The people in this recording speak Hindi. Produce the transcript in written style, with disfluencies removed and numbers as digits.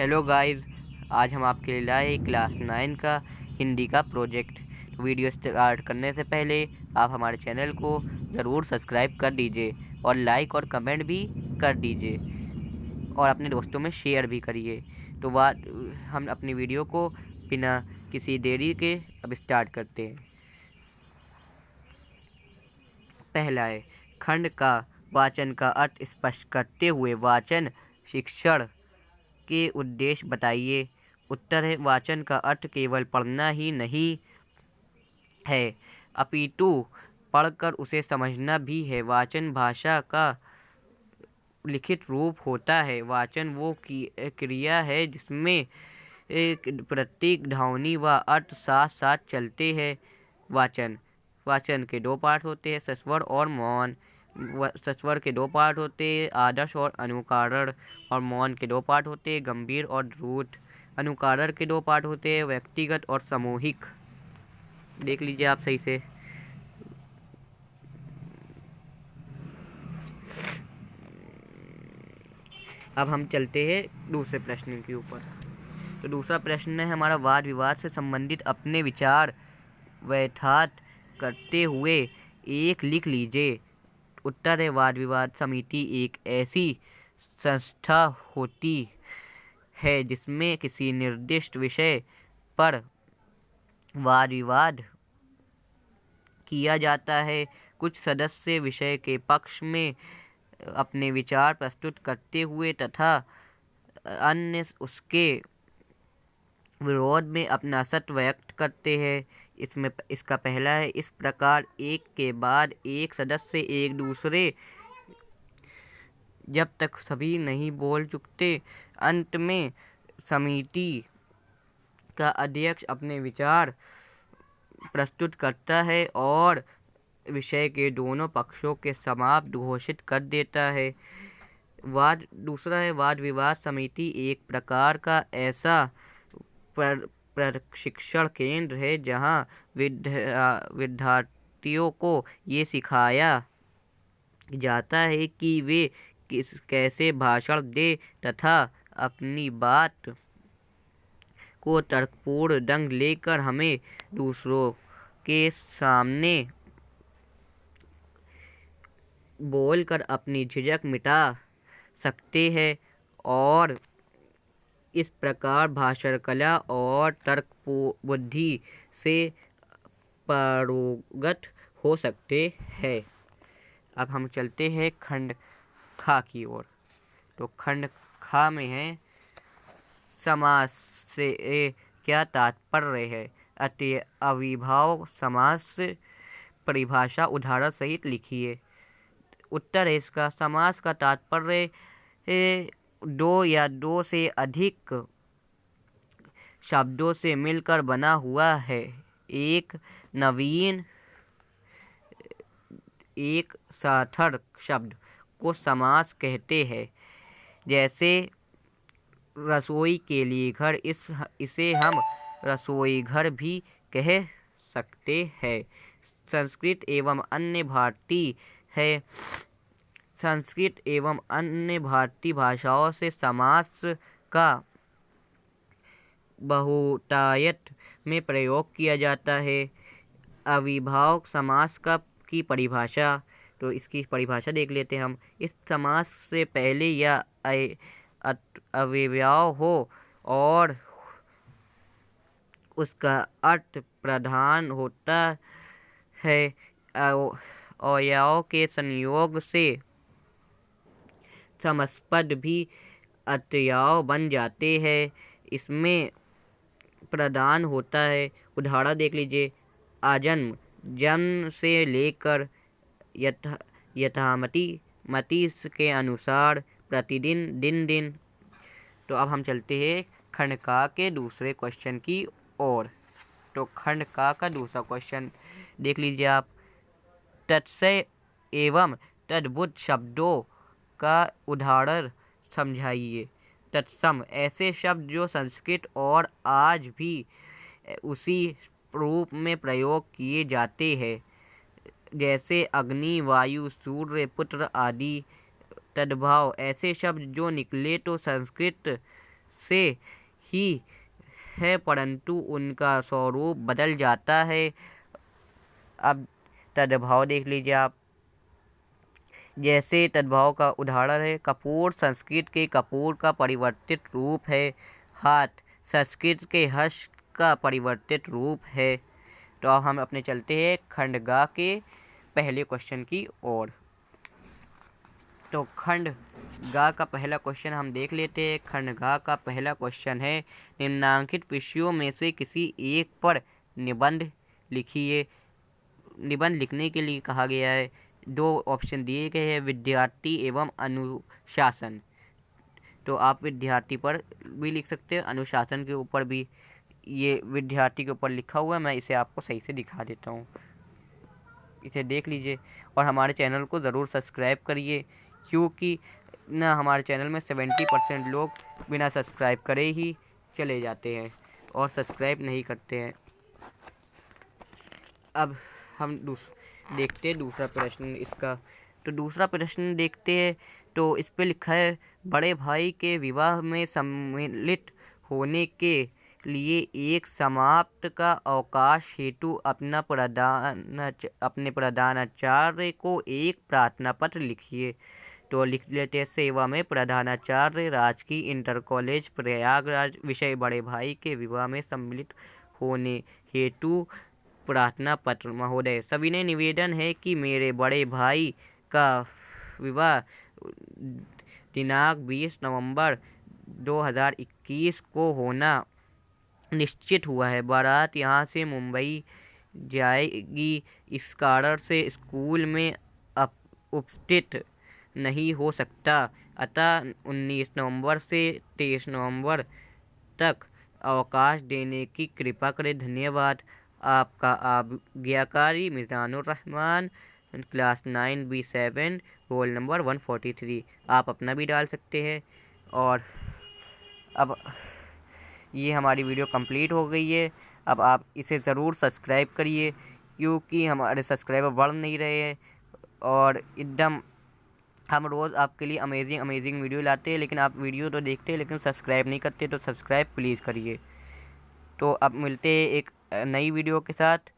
हेलो गाइस, आज हम आपके लिए लाए क्लास 9 का हिंदी का प्रोजेक्ट। वीडियो स्टार्ट करने से पहले आप हमारे चैनल को ज़रूर सब्सक्राइब कर दीजिए और लाइक और कमेंट भी कर दीजिए और अपने दोस्तों में शेयर भी करिए। तो हम अपनी वीडियो को बिना किसी देरी के अब स्टार्ट करते हैं। पहला है, खंड का वाचन का अर्थ स्पष्ट करते हुए वाचन शिक्षण के उद्देश्य बताइए। उत्तर है, वाचन का अर्थ केवल पढ़ना ही नहीं है, अपितु पढ़कर उसे समझना भी है। वाचन भाषा का लिखित रूप होता है। वाचन वो क्रिया है जिसमें एक प्रतीक, ध्वनि व अर्थ साथ साथ चलते हैं। वाचन के दो पार्ट होते हैं, सस्वर और मौन। सस्वर के दो पार्ट होते हैं, आदर्श और अनुकारण। और मौन के दो पार्ट होते हैं, गंभीर और द्रुत। अनुकारण के दो पार्ट होते हैं, व्यक्तिगत और सामूहिक। देख लीजिए आप सही से। अब हम चलते हैं दूसरे प्रश्न के ऊपर। तो दूसरा प्रश्न है हमारा, वाद विवाद से संबंधित अपने विचार व्यथात करते हुए एक लिख लीजिए। उत्तर है, वाद विवाद समिति एक ऐसी संस्था होती है जिसमें किसी निर्दिष्ट विषय पर वाद विवाद किया जाता है। कुछ सदस्य विषय के पक्ष में अपने विचार प्रस्तुत करते हुए तथा अन्य उसके विरोध में अपना सत्य व्यक्त करते हैं। इसका पहला है, इस प्रकार एक के बाद एक सदस्य एक दूसरे जब तक सभी नहीं बोल चुकते, अंत में समिति का अध्यक्ष अपने विचार प्रस्तुत करता है और विषय के दोनों पक्षों के समाप्त घोषित कर देता है। दूसरा है, वाद विवाद समिति एक प्रकार का ऐसा प्रशिक्षण केंद्र है जहां विद्यार्थियों को ये सिखाया जाता है कि वे कैसे भाषण दे तथा अपनी बात को तर्कपूर्ण ढंग लेकर हमें दूसरों के सामने बोलकर अपनी झिझक मिटा सकते हैं और इस प्रकार भाषण कला और तर्क बुद्धि से पारंगत हो सकते हैं। अब हम चलते हैं खंड खा की ओर। तो खंड खा में है, समास से क्या तात्पर्य है? अविभाव समास से परिभाषा उदाहरण सहित लिखिए। उत्तर है इसका, समास का तात्पर्य दो या दो से अधिक शब्दों से मिलकर बना हुआ है। एक नवीन एक सार्थक शब्द को समास कहते हैं। जैसे रसोई के लिए घर, इसे हम रसोई घर भी कह सकते हैं। संस्कृत एवं अन्य भारतीय भाषाओं से समास का बहुतायत में प्रयोग किया जाता है। अविभाव समास की परिभाषा, तो इसकी परिभाषा देख लेते हैं हम। इस समास से पहले या अव्यय हो और उसका अर्थ प्रधान होता है। अवयव के संयोग से समासपद भी अव्यय बन जाते हैं। इसमें प्रधान होता है। उदाहरण देख लीजिए, आजन्म, जन्म से लेकर, यथामति, मति के अनुसार, प्रतिदिन, दिन दिन। तो अब हम चलते हैं खंड का के दूसरे क्वेश्चन की ओर। तो खंड का दूसरा क्वेश्चन देख लीजिए आप। तत्सम एवं तद्भुत शब्दों का उदाहरण समझाइए। तत्सम ऐसे शब्द जो संस्कृत और आज भी उसी रूप में प्रयोग किए जाते हैं, जैसे अग्नि, वायु, सूर्य, पुत्र आदि। तद्भव ऐसे शब्द जो निकले तो संस्कृत से ही है, परंतु उनका स्वरूप बदल जाता है। अब तद्भाव देख लीजिए आप। जैसे तद्भाव का उदाहरण है, कपूर संस्कृत के कपूर का परिवर्तित रूप है। हाथ संस्कृत के हर्ष का परिवर्तित रूप है। तो अब हम अपने चलते हैं खंडगा के पहले क्वेश्चन की ओर। तो खंडगा का पहला क्वेश्चन हम देख लेते हैं। खंडगा का पहला क्वेश्चन है, निम्नलिखित विषयों में से किसी एक पर निबंध लिखिए। निबंध लिखने के लिए कहा गया है, दो ऑप्शन दिए गए हैं, विद्यार्थी एवं अनुशासन। तो आप विद्यार्थी पर भी लिख सकते हैं, अनुशासन के ऊपर भी। ये विद्यार्थी के ऊपर लिखा हुआ है, मैं इसे आपको सही से दिखा देता हूँ, इसे देख लीजिए। और हमारे चैनल को ज़रूर सब्सक्राइब करिए, क्योंकि ना हमारे चैनल में 70% लोग बिना सब्सक्राइब करे ही चले जाते हैं और सब्सक्राइब नहीं करते हैं। अब हम देखते हैं दूसरा प्रश्न इसका। तो दूसरा प्रश्न देखते हैं। तो इस पे लिखा है, बड़े भाई के विवाह में सम्मिलित होने के लिए एक समाप्त का अवकाश हेतु अपने प्रधानाचार्य को एक प्रार्थना पत्र लिखिए। तो लिख लेते हैं, सेवा में प्रधानाचार्य, राजकीय इंटर कॉलेज प्रयागराज, विषय बड़े भाई के विवाह में सम्मिलित होने हेतु प्रार्थना पत्र। महोदय, सविनय निवेदन है कि मेरे बड़े भाई का विवाह दिनांक 20 नवंबर 2021 को होना निश्चित हुआ है। बारात यहाँ से मुंबई जाएगी, इस कारण से स्कूल में उपस्थित नहीं हो सकता, अतः 19 नवंबर से 23 नवंबर तक अवकाश देने की कृपा करें। धन्यवाद। आपका आज्ञाकारी Mizanur Rahman, class 9B7, roll number 143। आप अपना भी डाल सकते हैं। और अब ये हमारी वीडियो कंप्लीट हो गई है। अब आप इसे ज़रूर सब्सक्राइब करिए, क्योंकि हमारे सब्सक्राइबर बढ़ नहीं रहे हैं। और एकदम हम रोज़ आपके लिए अमेजिंग वीडियो लाते हैं, लेकिन आप वीडियो तो देखते हैं लेकिन सब्सक्राइब नहीं करते। तो सब्सक्राइब प्लीज़ करिए। तो अब मिलते हैं एक नई वीडियो के साथ।